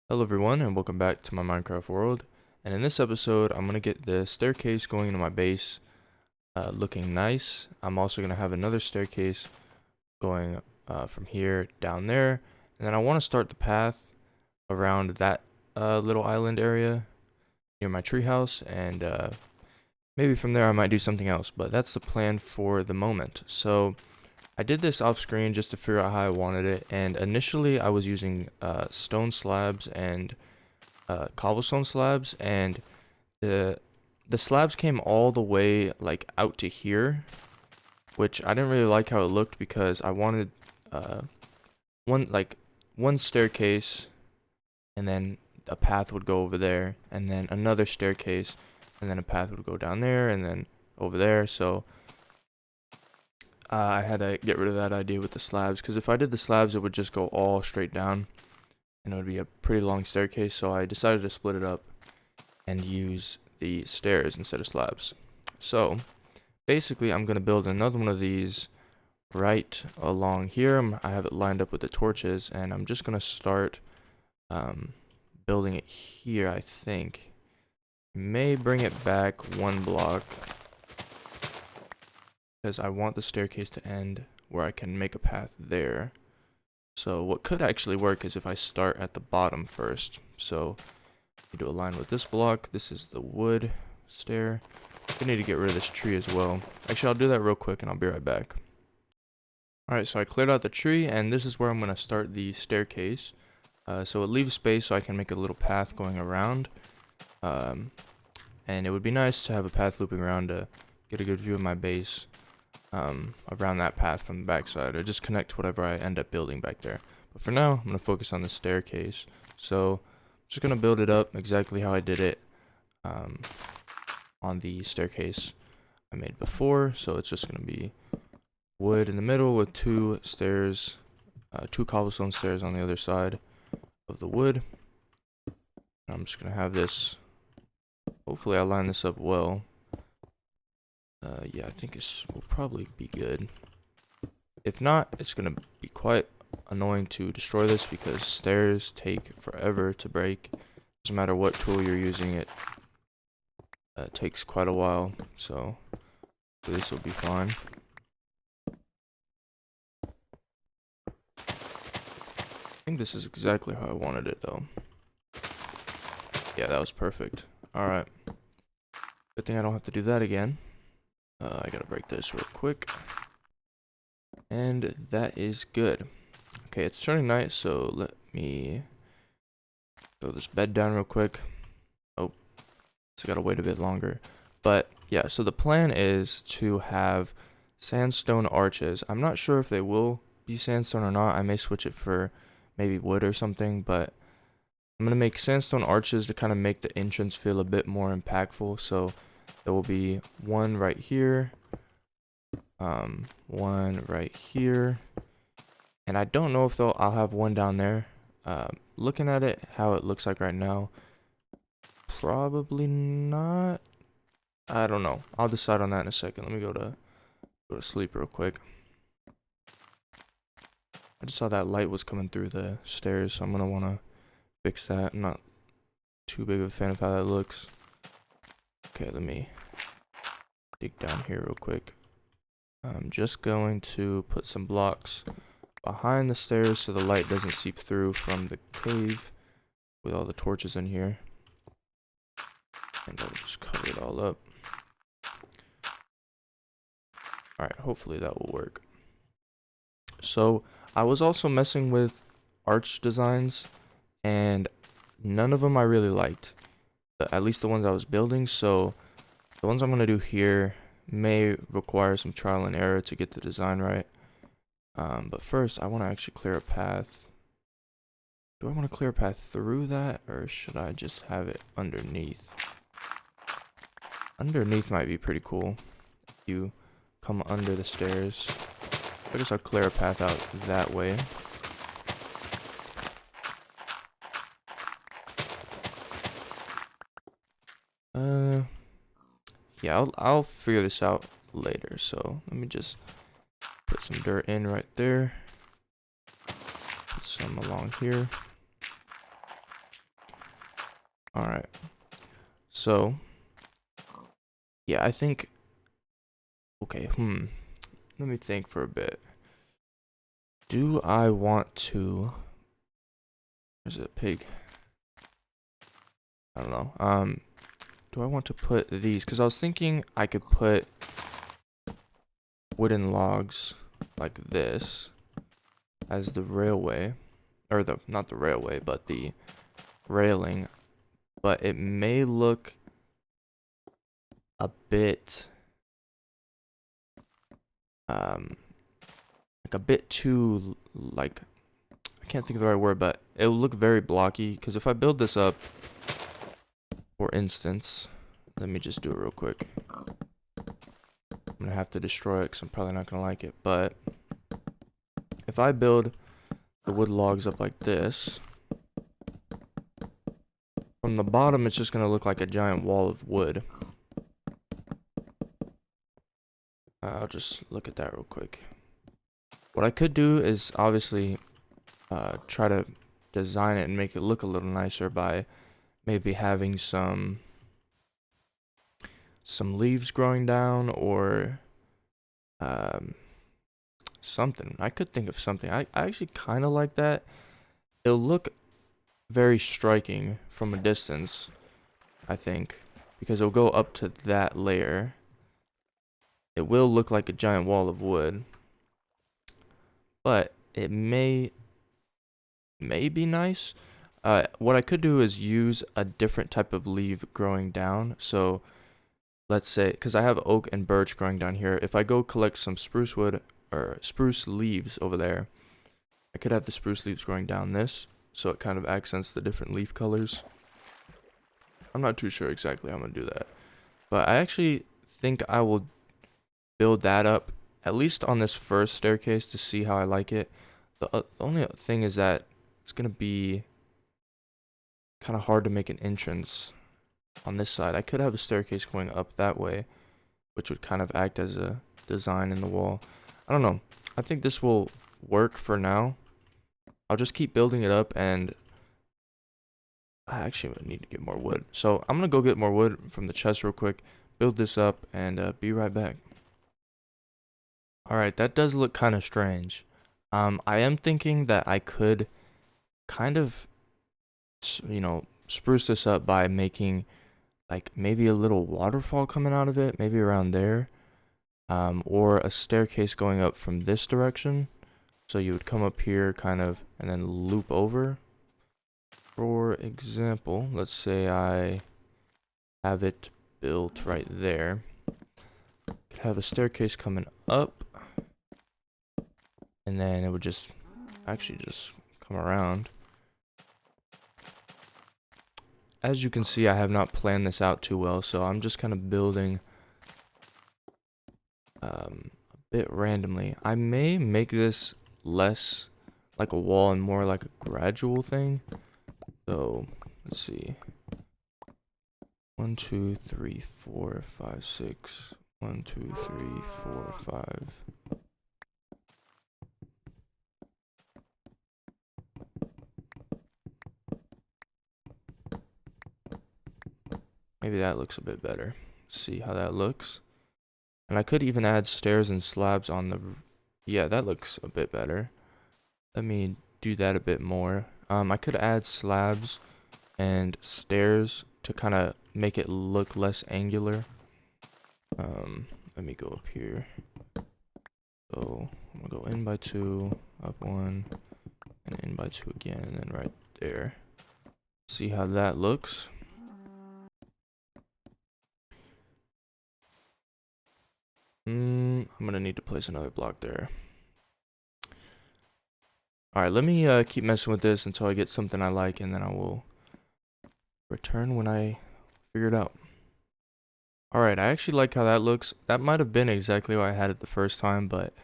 Hello everyone and welcome back to my Minecraft world. And in this episode I'm going to get the staircase going into my base looking nice. I'm also going to have another staircase going from here down there. And then I want to start the path around that little island area near my treehouse. And maybe from there I might do something else. But that's the plan for the moment. So I did this off screen just to figure out how I wanted it. And initially I was using stone slabs and cobblestone slabs, and the the slabs came all the way like out to here, which I didn't really like how it looked because I wanted uh one like one staircase, and then a path would go over there, and then another staircase, and then a path would go down there and then over there. So I had to get rid of that idea with the slabs, because if I did the slabs it would just go all straight down and it would be a pretty long staircase. So I decided to split it up and use the stairs instead of slabs. So basically I'm going to build another one of these right along here. I have it lined up with the torches, and I'm just going to start building it here. I think may bring it back one block because I want the staircase to end where I can make a path there. So what could actually work is if I start at the bottom first. So you do a line with this block. This is the wood stair. I need to get rid of this tree as well. Actually, I'll do that real quick and I'll be right back. Alright, so I cleared out the tree, and this is where I'm going to start the staircase. So it leaves space so I can make a little path going around. And it would be nice to have a path looping around to get a good view of my base around that path from the backside, or just connect to whatever I end up building back there. But for now, I'm going to focus on the staircase. So I'm just going to build it up exactly how I did it on the staircase I made before. So it's just going to be wood in the middle with two stairs, two cobblestone stairs on the other side of the wood. I'm just going to have this, hopefully I line this up well. Yeah, I think this will probably be good. If not, it's going to be quite annoying to destroy this because stairs take forever to break. Doesn't matter what tool you're using, it takes quite a while. So this will be fine. I think this is exactly how I wanted it though. Yeah, that was perfect. Alright. Good thing I don't have to do that again. I gotta break this real quick. And that is good. Okay, it's turning night, so let me throw this bed down real quick. Oh, so I gotta wait a bit longer. But yeah, so the plan is to have sandstone arches. I'm not sure if they will be sandstone or not. I may switch it for maybe wood or something, but I'm gonna make sandstone arches to kind of make the entrance feel a bit more impactful. So there will be one right here, one right here, and I don't know if I'll have one down there. Looking at it, how it looks like right now, probably not. I don't know. I'll decide on that in a second. Let me go to sleep real quick. I just saw that light was coming through the stairs, so I'm gonna wanna fix that. I'm not too big of a fan of how that looks. Okay, let me dig down here real quick. I'm just going to put some blocks behind the stairs so the light doesn't seep through from the cave with all the torches in here. And I'll just cover it all up. Alright, hopefully that will work. So I was also messing with arch designs, and none of them I really liked. At least the ones I was building. So the ones I'm going to do here may require some trial and error to get the design right. But first I want to actually clear a path. Do I want to clear a path through that, or should I just have it underneath? Underneath might be pretty cool. If you come under the stairs. I guess I'll clear a path out that way. Yeah, I'll figure this out later. So let me just put some dirt in right there. Put some along here. All right. So, yeah, I think. Okay. Let me think for a bit. Do I want to? There's a pig. I don't know. Do I want to put these? Because I was thinking I could put wooden logs like this as the railway, or the not the railway, but the railing. But it may look a bit like a bit too like I can't think of the right word, but it'll look very blocky. Because if I build this up, for instance, let me just do it real quick. I'm gonna have to destroy it because I'm probably not gonna like it. But if I build the wood logs up like this, from the bottom it's just gonna look like a giant wall of wood. I'll just look at that real quick. What I could do is obviously try to design it and make it look a little nicer by maybe having some leaves growing down, or something. I could think of something. I actually kind of like that. It'll look very striking from a distance, I think, because it'll go up to that layer. It will look like a giant wall of wood, but it may be nice. What I could do is use a different type of leaf growing down. So let's say, because I have oak and birch growing down here, if I go collect some spruce wood or spruce leaves over there, I could have the spruce leaves growing down this, so it kind of accents the different leaf colors. I'm not too sure exactly how I'm going to do that, but I actually think I will build that up, at least on this first staircase, to see how I like it. The only thing is that it's going to be kind of hard to make an entrance on this side. I could have a staircase going up that way, which would kind of act as a design in the wall. I don't know. I think this will work for now. I'll just keep building it up, and I actually need to get more wood. So I'm going to go get more wood from the chest real quick, build this up, and be right back. Alright, that does look kind of strange. I am thinking that I could kind of, spruce this up by making like maybe a little waterfall coming out of it, maybe around there, or a staircase going up from this direction. So you would come up here kind of and then loop over. For example, let's say I have it built right there. Could have a staircase coming up, and then it would just actually just come around. As you can see, I have not planned this out too well, so I'm just kind of building a bit randomly. I may make this less like a wall and more like a gradual thing. So let's see. 1, 2, 3, 4, 5, 6. 1, 2, 3, 4, 5. Maybe that looks a bit better. See how that looks. And I could even add stairs and slabs on the... Yeah, that looks a bit better. Let me do that a bit more. I could add slabs and stairs to kind of make it look less angular. Let me go up here. So I'm gonna go in by 2, up 1, and in by 2 again, and then right there. See how that looks. I'm gonna need to place another block there. Alright, let me keep messing with this until I get something I like, and then I will return when I figure it out. Alright, I actually like how that looks. That might have been exactly what I had it the first time, but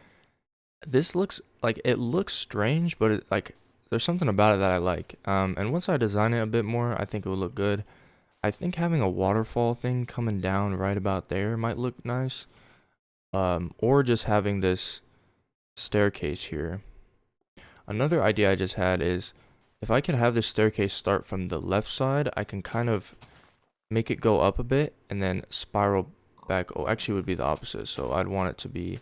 this looks like, it looks strange, but it, like, there's something about it that I like. And once I design it a bit more, I think it will look good. I think having a waterfall thing coming down right about there might look nice. Or just having this staircase here. Another idea I just had is if I could have this staircase start from the left side, I can kind of make it go up a bit and then spiral back. Oh, actually it would be the opposite. So I'd want it to be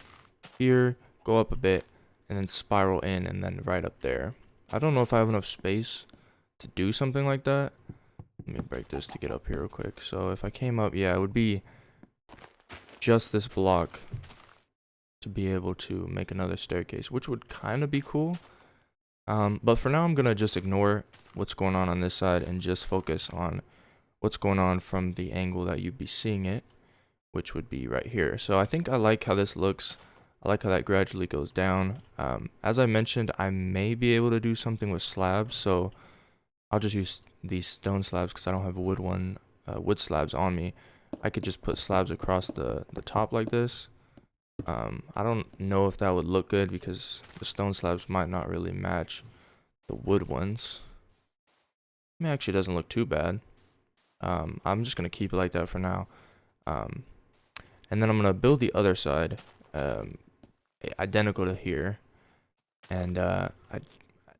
here, go up a bit, and then spiral in and then right up there. I don't know if I have enough space to do something like that. Let me break this to get up here real quick. So if I came up, yeah, it would be just this block to be able to make another staircase, which would kind of be cool. But for now, I'm going to just ignore what's going on this side and just focus on what's going on from the angle that you'd be seeing it, which would be right here. So I think I like how this looks. I like how that gradually goes down. As I mentioned, I may be able to do something with slabs, so I'll just use these stone slabs because I don't have wood slabs on me. I could just put slabs across the top like this. I don't know if that would look good because the stone slabs might not really match the wood ones. I mean, actually, it doesn't look too bad. I'm just gonna keep it like that for now. And then I'm gonna build the other side, identical to here. And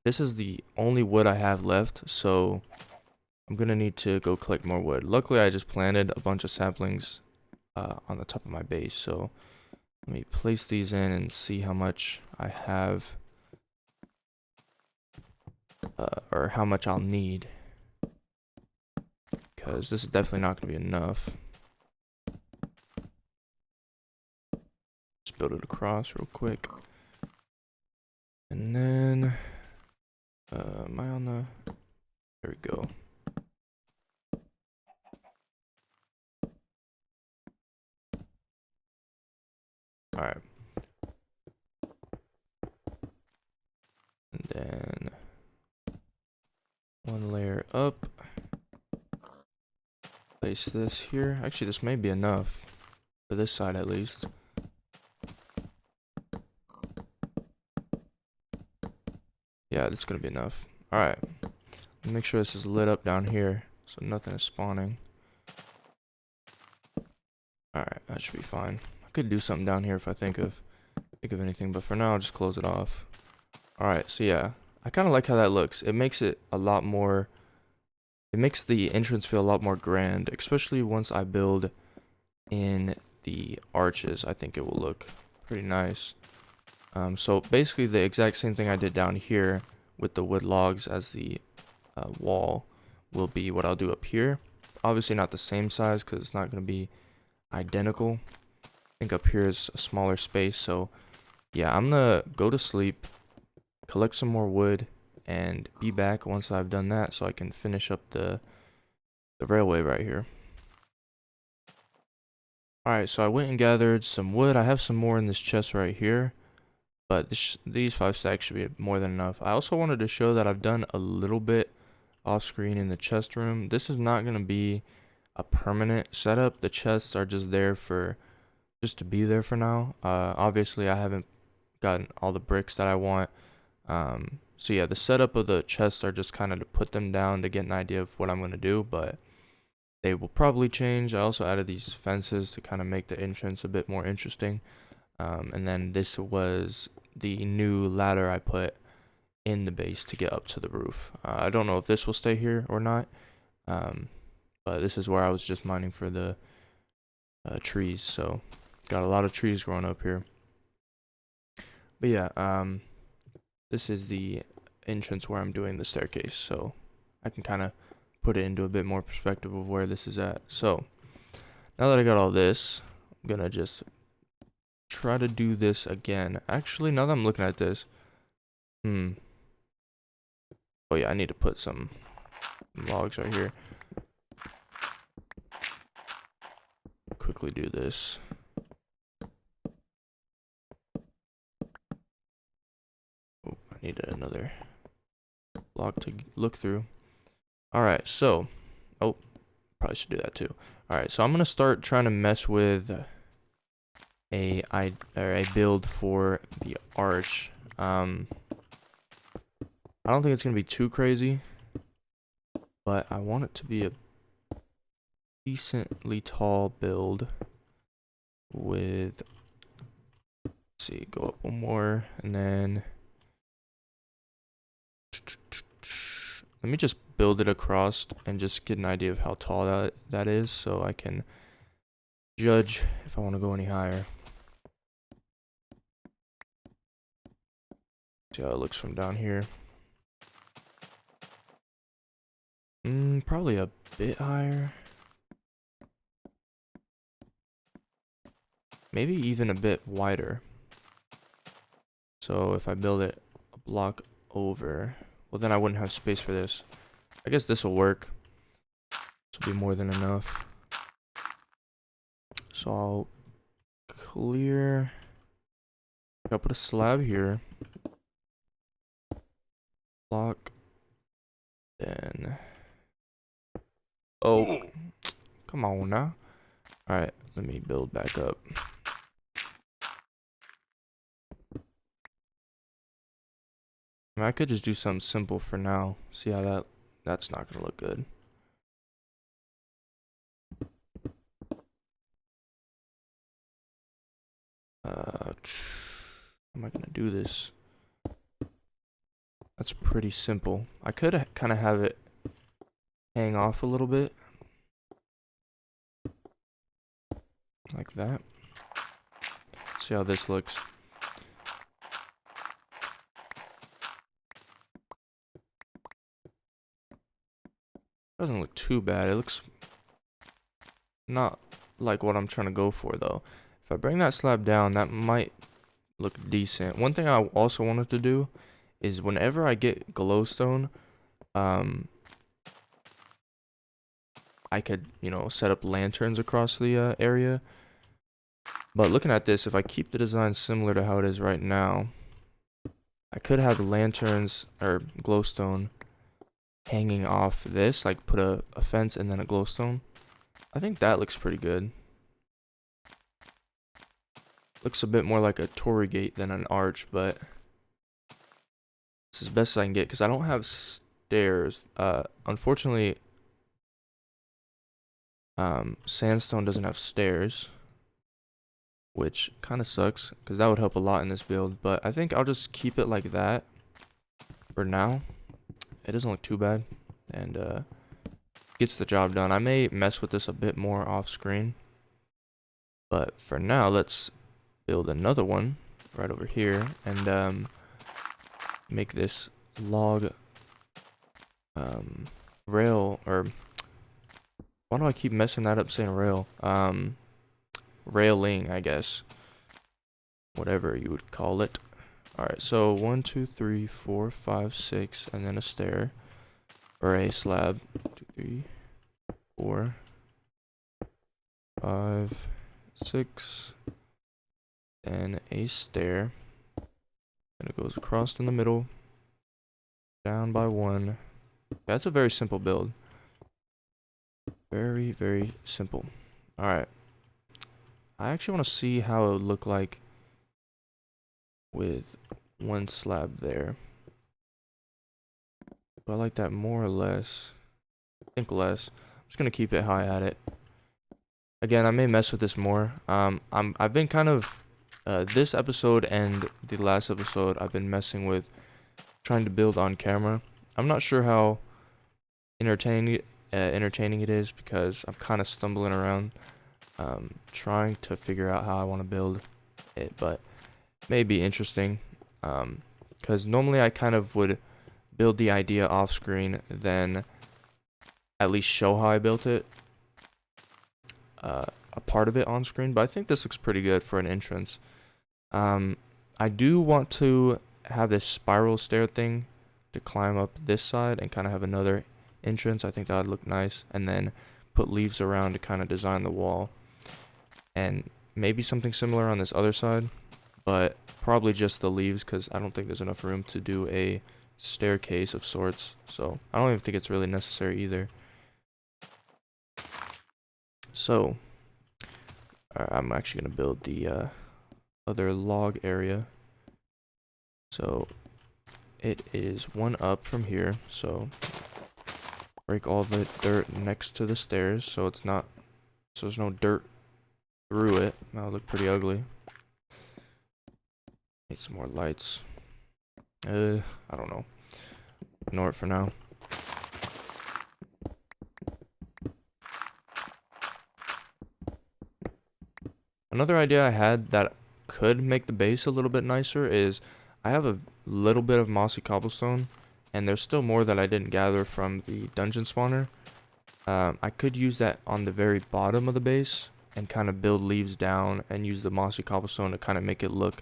this is the only wood I have left, so I'm gonna need to go collect more wood. Luckily, I just planted a bunch of saplings on the top of my base, so let me place these in and see how much I have, or how much I'll need, because this is definitely not gonna be enough. Just build it across real quick. And then, am I on the, there we go. Alright. And then, one layer up. Place this here. Actually, this may be enough, for this side at least. Yeah, that's gonna be enough. Alright. Make sure this is lit up down here, so nothing is spawning. Alright, that should be fine. I could do something down here if I think of anything, but for now I'll just close it off. Alright, so yeah. I kinda like how that looks. It makes it a lot more, it makes the entrance feel a lot more grand, especially once I build in the arches. I think it will look pretty nice. So basically the exact same thing I did down here with the wood logs as the wall will be what I'll do up here. Obviously not the same size because it's not going to be identical. I think up here is a smaller space, so yeah, I'm gonna go to sleep, collect some more wood, and be back once I've done that so I can finish up the railway right here. Alright, so I went and gathered some wood. I have some more in this chest right here, but these 5 stacks should be more than enough. I also wanted to show that I've done a little bit off screen in the chest room. This is not going to be a permanent setup. The chests are just there for, just to be there for now. Obviously I haven't gotten all the bricks that I want. So yeah, the setup of the chests are just kind of to put them down to get an idea of what I'm going to do, but they will probably change. I also added these fences to kind of make the entrance a bit more interesting. And then this was the new ladder I put in the base to get up to the roof. I don't know if this will stay here or not, but this is where I was just mining for the trees, so got a lot of trees growing up here. But yeah, this is the entrance where I'm doing the staircase, so I can kind of put it into a bit more perspective of where this is at. So now that I got all this, I'm gonna just try to do this again. Actually, now that I'm looking at this, oh yeah, I need to put some logs right here. Quickly do this. Oh, I need another log to look through. Alright, so, oh, probably should do that too. Alright, so I'm gonna start trying to mess with a build for the arch. I don't think it's gonna be too crazy, but I want it to be a decently tall build with, let's see, go up one more, and then let me just build it across and just get an idea of how tall that is, so I can judge if I want to go any higher. See how it looks from down here. Probably a bit higher. Maybe even a bit wider. So if I build it a block over, well then I wouldn't have space for this. I guess this will work. This will be more than enough. So I'll clear. I'll put a slab here. Block. Then. Oh, come on now. Alright, let me build back up. I mean, I could just do something simple for now. See how that's not gonna look good. How am I gonna do this? That's pretty simple. I could kind of have it hang off a little bit. Like that. See how this looks. Doesn't look too bad. It looks not like what I'm trying to go for though. If I bring that slab down, that might look decent. One thing I also wanted to do is whenever I get glowstone, I could, you know, set up lanterns across the area. But looking at this, if I keep the design similar to how it is right now, I could have lanterns or glowstone hanging off this, like put a fence and then a glowstone. I think that looks pretty good. Looks a bit more like a torii gate than an arch, but it's as best as I can get because I don't have stairs. Unfortunately, sandstone doesn't have stairs, which kind of sucks because that would help a lot in this build. But I think I'll just keep it like that for now. It doesn't look too bad and gets the job done. I may mess with this a bit more off screen, but for now, let's build another one right over here and make this log rail, or why do I keep messing that up saying rail? Railing, I guess. Whatever you would call it. Alright, so 1, 2, 3, 4, 5, 6, and then a stair. Or a slab. 2, 3, 4, 5, 6. And a stair. And it goes across in the middle. Down by 1. That's a very simple build. Very, very simple. Alright. I actually want to see how it would look like with one slab there. But I like that more or less. I think less. I'm just gonna keep it high at it. Again, I may mess with this more. I've been kind of this episode and the last episode I've been messing with trying to build on camera. I'm not sure how entertaining it is because I'm kind of stumbling around trying to figure out how I want to build it, but it may be interesting because normally I kind of would build the idea off screen, then at least show how I built it, a part of it on screen. But I think this looks pretty good for an entrance. I do want to have this spiral stair thing to climb up this side and kind of have another entrance. I think that would look nice, and then put leaves around to kind of design the wall, and maybe something similar on this other side, but probably just the leaves because I don't think there's enough room to do a staircase of sorts, so I don't even think it's really necessary either. So I'm actually going to build the other log area. So it is one up from here, so break all the dirt next to the stairs so it's not, so there's no dirt through it. That'll look pretty ugly. Need some more lights. I don't know. Ignore it for now. Another idea I had that could make the base a little bit nicer is I have a little bit of mossy cobblestone, and there's still more that I didn't gather from the dungeon spawner. I could use that on the very bottom of the base and kind of build leaves down and use the mossy cobblestone to kind of make it look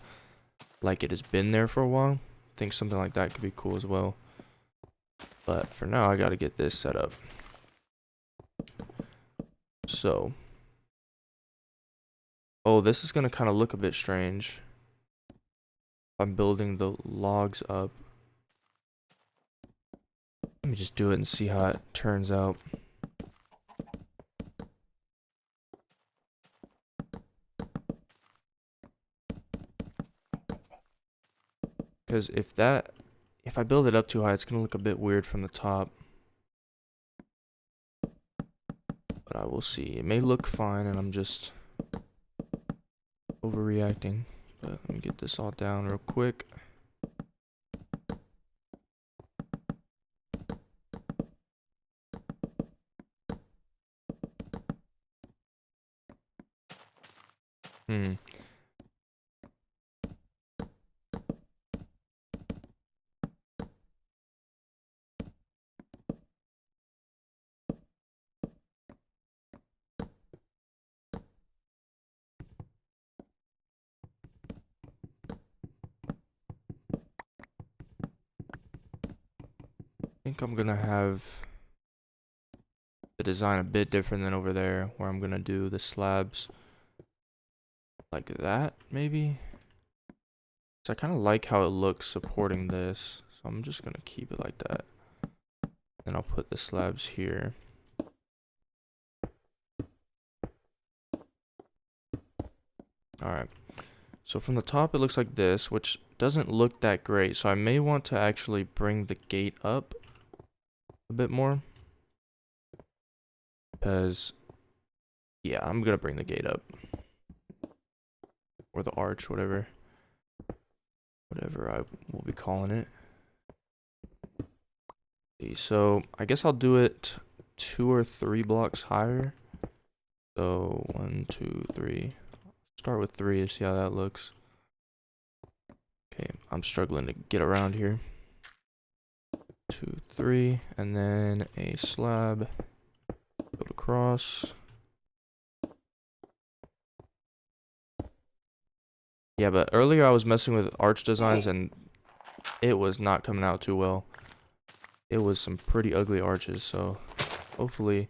like it has been there for a while. I think something like that could be cool as well. But for now, I gotta get this set up. So, oh, this is gonna kind of look a bit strange. I'm building the logs up. Let me just do it and see how it turns out. Because if I build it up too high, it's gonna look a bit weird from the top. But I will see. It may look fine, and I'm just overreacting. But let me get this all down real quick. I think I'm gonna have the design a bit different than over there, where I'm gonna do the slabs like that, maybe. So I kind of like how it looks supporting this, so I'm just gonna keep it like that. Then I'll put the slabs here. Alright, so from the top it looks like this, which doesn't look that great, so I may want to actually bring the gate up a bit more. Because, yeah, I'm gonna bring the gate up. Or the arch, whatever I will be calling it. So I guess I'll do it 2 or 3 blocks higher. So 1, 2, 3. Start with 3 to see how that looks. Okay, I'm struggling to get around here. 2, 3, and then a slab. Build across. Yeah, but earlier I was messing with arch designs and it was not coming out too well. It was some pretty ugly arches, so hopefully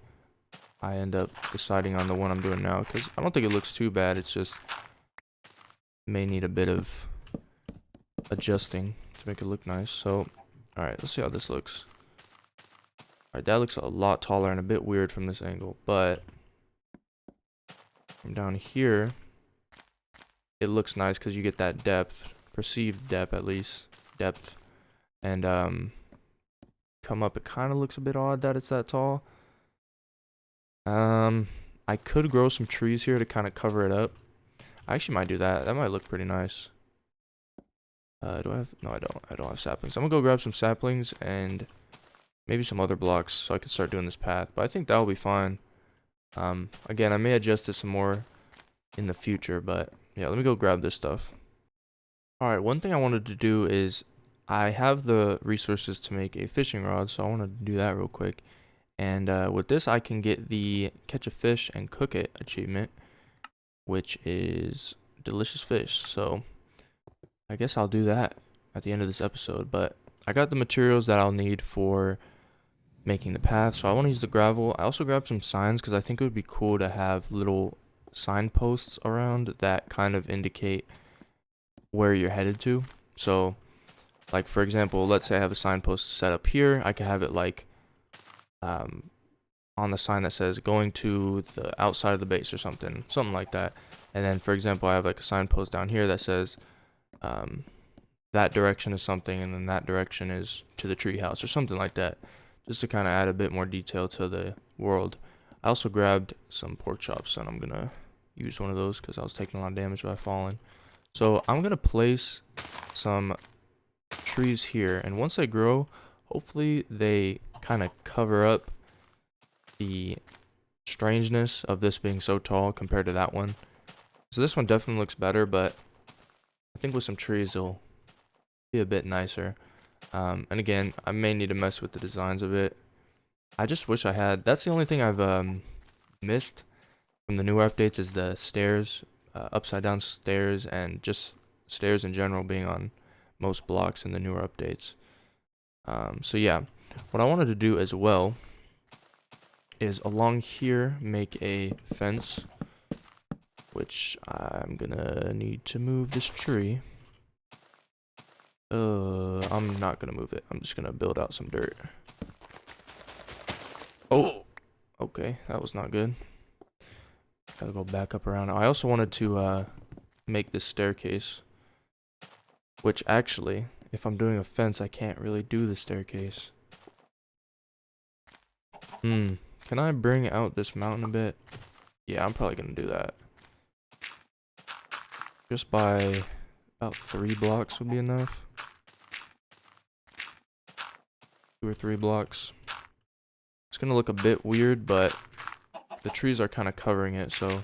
I end up deciding on the one I'm doing now, because I don't think it looks too bad. It's just may need a bit of adjusting to make it look nice. So, alright, let's see how this looks. Alright, that looks a lot taller and a bit weird from this angle, but from down here, it looks nice because you get that depth, perceived depth at least, depth, and come up, it kind of looks a bit odd that it's that tall. I could grow some trees here to kind of cover it up. I actually might do that. That might look pretty nice. Do I have? No, I don't. I don't have saplings. I'm gonna go grab some saplings and maybe some other blocks so I can start doing this path. But I think that will be fine. Again, I may adjust it some more in the future, but yeah, let me go grab this stuff. Alright, one thing I wanted to do is I have the resources to make a fishing rod, so I want to do that real quick. And with this, I can get the catch a fish and cook it achievement, which is delicious fish. So I guess I'll do that at the end of this episode. But I got the materials that I'll need for making the path, so I want to use the gravel. I also grabbed some signs because I think it would be cool to have little signposts around that kind of indicate where you're headed to. So like, for example, let's say I have a signpost set up here. I could have it like on the sign that says going to the outside of the base or something like that. And then, for example, I have like a signpost down here that says that direction is something, and then that direction is to the treehouse or something like that, just to kind of add a bit more detail to the world. I also grabbed some pork chops, and I'm gonna use one of those because I was taking a lot of damage by falling. So I'm gonna place some trees here, and once they grow, hopefully they kind of cover up the strangeness of this being so tall compared to that one. So this one definitely looks better, but I think with some trees it'll be a bit nicer. And again, I may need to mess with the designs of it. I just wish I had. That's the only thing I've missed from the newer updates is the stairs, upside down stairs, and just stairs in general being on most blocks in the newer updates. So yeah, what I wanted to do as well is along here make a fence, which I'm gonna need to move this tree. I'm not gonna move it. I'm just gonna build out some dirt. Oh, okay, that was not good. Gotta go back up around. I also wanted to make this staircase, which actually, if I'm doing a fence, I can't really do the staircase. Can I bring out this mountain a bit? Yeah, I'm probably gonna do that. Just by about 3 blocks would be enough. 2 or 3 blocks. It's gonna look a bit weird, but the trees are kind of covering it, so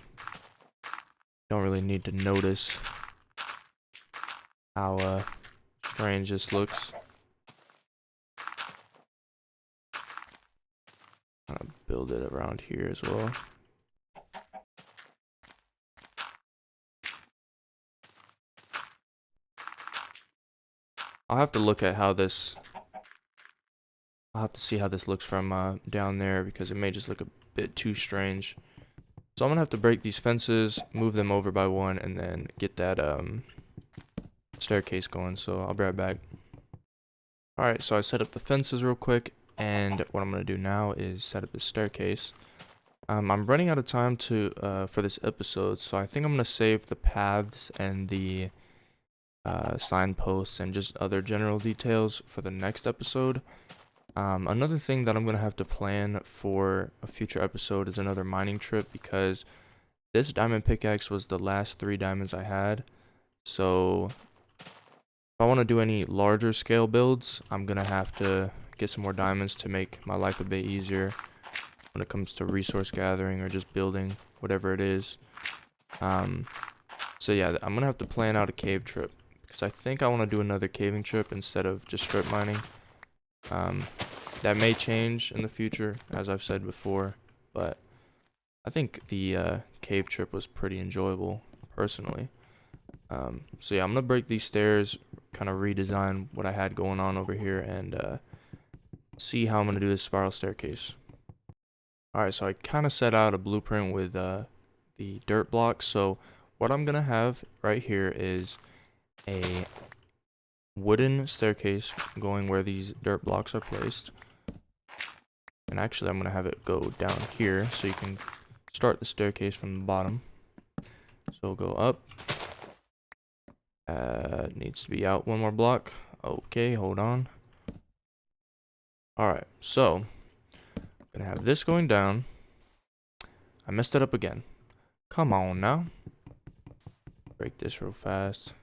don't really need to notice how strange this looks. I'm gonna build it around here as well. I'll have to look at how this. I'll have to see how this looks from down there because it may just look a bit too strange. So I'm gonna have to break these fences, move them over by one, and then get that staircase going. So I'll be right back. Alright, so I set up the fences real quick, and what I'm gonna do now is set up the staircase. I'm running out of time to for this episode, so I think I'm gonna save the paths and the signposts and just other general details for the next episode. Another thing that I'm going to have to plan for a future episode is another mining trip because this diamond pickaxe was the last 3 diamonds I had. So if I want to do any larger scale builds, I'm going to have to get some more diamonds to make my life a bit easier when it comes to resource gathering or just building whatever it is. So yeah, I'm going to have to plan out a cave trip because I think I want to do another caving trip instead of just strip mining. That may change in the future, as I've said before, but I think the cave trip was pretty enjoyable, personally. So yeah, I'm gonna break these stairs, kind of redesign what I had going on over here, and see how I'm gonna do this spiral staircase. Alright, so I kind of set out a blueprint with the dirt blocks. So what I'm gonna have right here is a wooden staircase going where these dirt blocks are placed. And actually, I'm going to have it go down here so you can start the staircase from the bottom. So go up. It needs to be out 1 more block. Okay, hold on. Alright, so I'm going to have this going down. I messed it up again. Come on now. Break this real fast.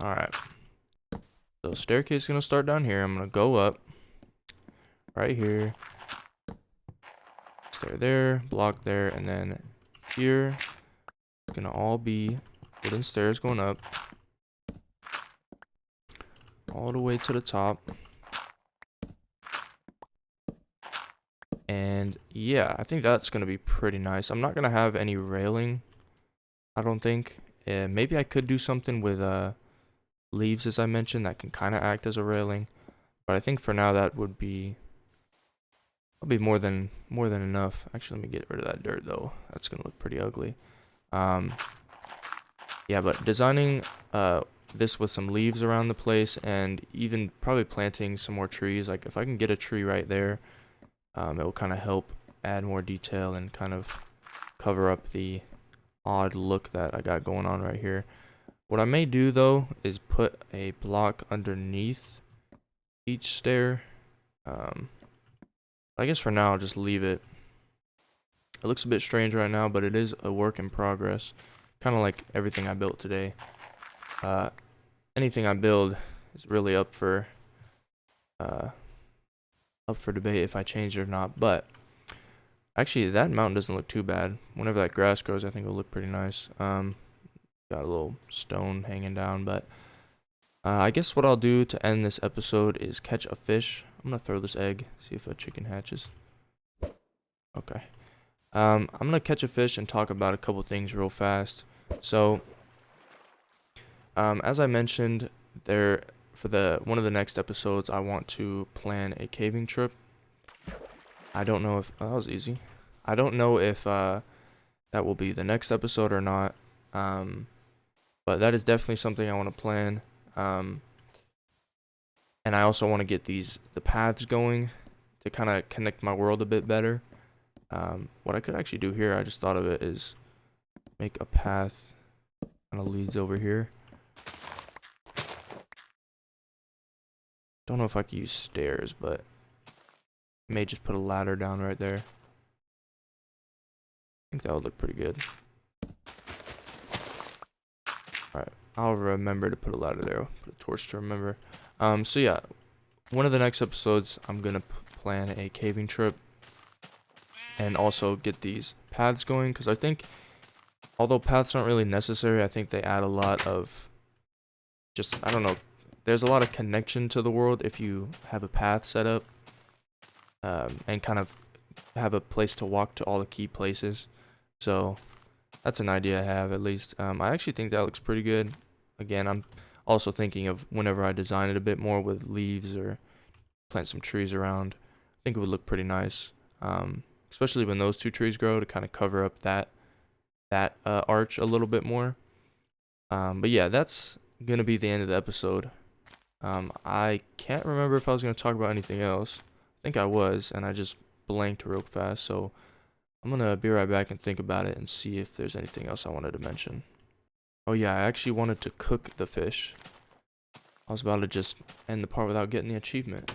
Alright. So staircase is going to start down here. I'm going to go up. Right here. Stair there. Block there. And then here. It's going to all be wooden stairs going up. All the way to the top. And yeah, I think that's going to be pretty nice. I'm not going to have any railing. I don't think. Maybe I could do something with leaves, as I mentioned, that can kind of act as a railing, but I think for now that would be more than enough. Actually, let me get rid of that dirt though. That's gonna look pretty ugly. Yeah, but designing this with some leaves around the place and even probably planting some more trees. Like if I can get a tree right there, it will kind of help add more detail and kind of cover up the odd look that I got going on right here. What I may do though is put a block underneath each stair. I guess for now I'll just leave it. It looks a bit strange right now, but it is a work in progress. Kind of like everything I built today. Anything I build is really up for debate if I change it or not. But Actually, that mountain doesn't look too bad. Whenever that grass grows, I think it'll look pretty nice. Got a little stone hanging down, but I guess what I'll do to end this episode is catch a fish. I'm gonna throw this egg, see if a chicken hatches. Okay. I'm gonna catch a fish and talk about a couple things real fast. So, as I mentioned, for the one of the next episodes, I want to plan a caving trip. I don't know if that was easy. I don't know if that will be the next episode or not. But that is definitely something I want to plan. And I also want to get the paths going to kind of connect my world a bit better. What I could actually do here, I just thought of it, is make a path kind of leads over here. Don't know if I could use stairs, but I may just put a ladder down right there. I think that would look pretty good. Alright, I'll remember to put a ladder there. Put a torch to remember. So yeah, one of the next episodes, I'm gonna plan a caving trip and also get these paths going, because I think, although paths aren't really necessary, I think they add a lot of just, I don't know, there's a lot of connection to the world if you have a path set up, and kind of have a place to walk to all the key places. So that's an idea I have, at least. I actually think that looks pretty good. Again, I'm also thinking of whenever I design it a bit more with leaves or plant some trees around. I think it would look pretty nice, especially when those two trees grow, to kind of cover up that arch a little bit more. But yeah, that's gonna be the end of the episode. I can't remember if I was gonna talk about anything else. I think I was, and I just blanked real fast. So I'm gonna be right back and think about it and see if there's anything else I wanted to mention. Oh yeah, I actually wanted to cook the fish. I was about to just end the part without getting the achievement.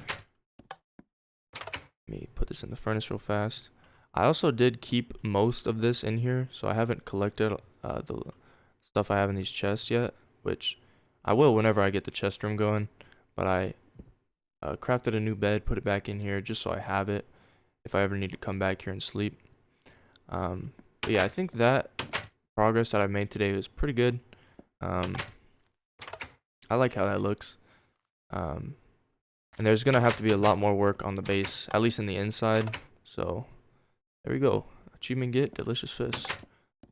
Let me put this in the furnace real fast. I also did keep most of this in here, so I haven't collected the stuff I have in these chests yet, which I will whenever I get the chest room going. But I crafted a new bed, put it back in here just so I have it if I ever need to come back here and sleep. But yeah, I think that progress that I made today was pretty good. I like how that looks. And there's gonna have to be a lot more work on the base, at least in the inside. So there we go. Achievement get delicious fish.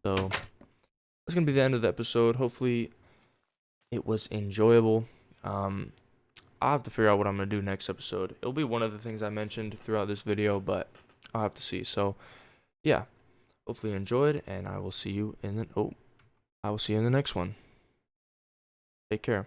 So that's gonna be the end of the episode. Hopefully it was enjoyable. I'll have to figure out what I'm gonna do next episode. It'll be one of the things I mentioned throughout this video, but I'll have to see. So yeah, hopefully you enjoyed, and I will see you in the next one. Take care.